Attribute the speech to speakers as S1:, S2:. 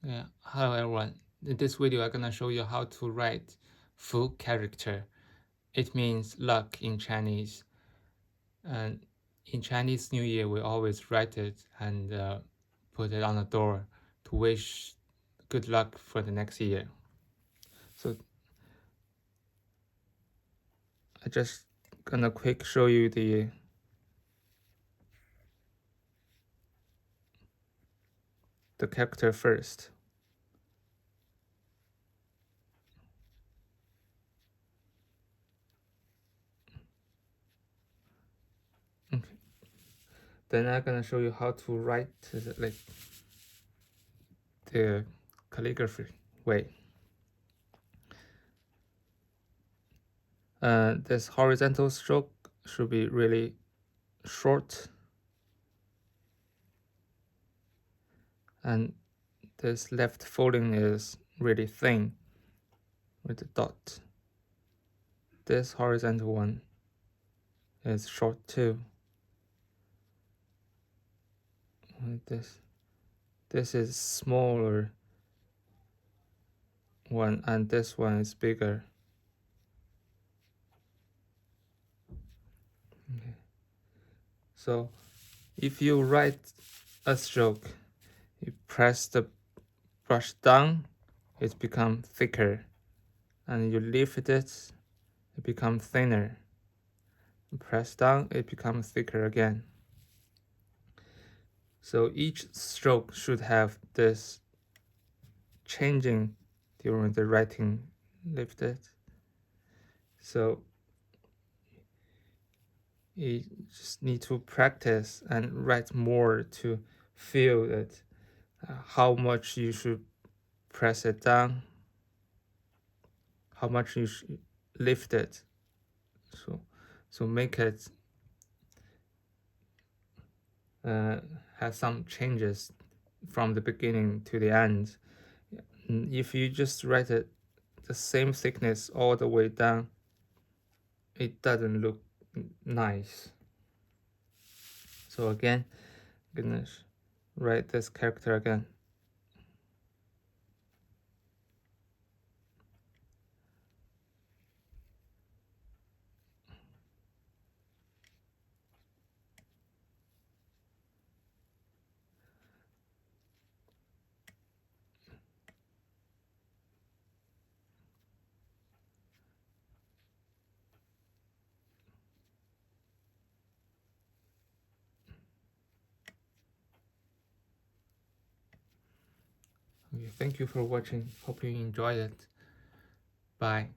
S1: Yeah, hello everyone. In this video, I'm gonna show you how to write full character. It means luck in Chinese. And in Chinese New Year, we always write it and put it on the door to wish good luck for the next year. So I just gonna quick show you the character first. Okay. Then I'm gonna show you how to write like the calligraphy way. This horizontal stroke should be really short, and this left folding is really thin with the dot. This horizontal one is short too. Like this is smaller one, and this one is bigger. Okay. So if you write a stroke, you press the brush down, it becomes thicker, and you lift it, it becomes thinner. Press down, it becomes thicker again. So each stroke should have this changing during the writing lifted. So you just need to practice and write more to feel that how much you should press it down, how much you should lift it. So make it have some changes from the beginning to the end. If you just write it the same thickness all the way down, it doesn't look nice. So again, I'm gonna write this character again. Okay, thank you for watching. Hope you enjoyed it. Bye.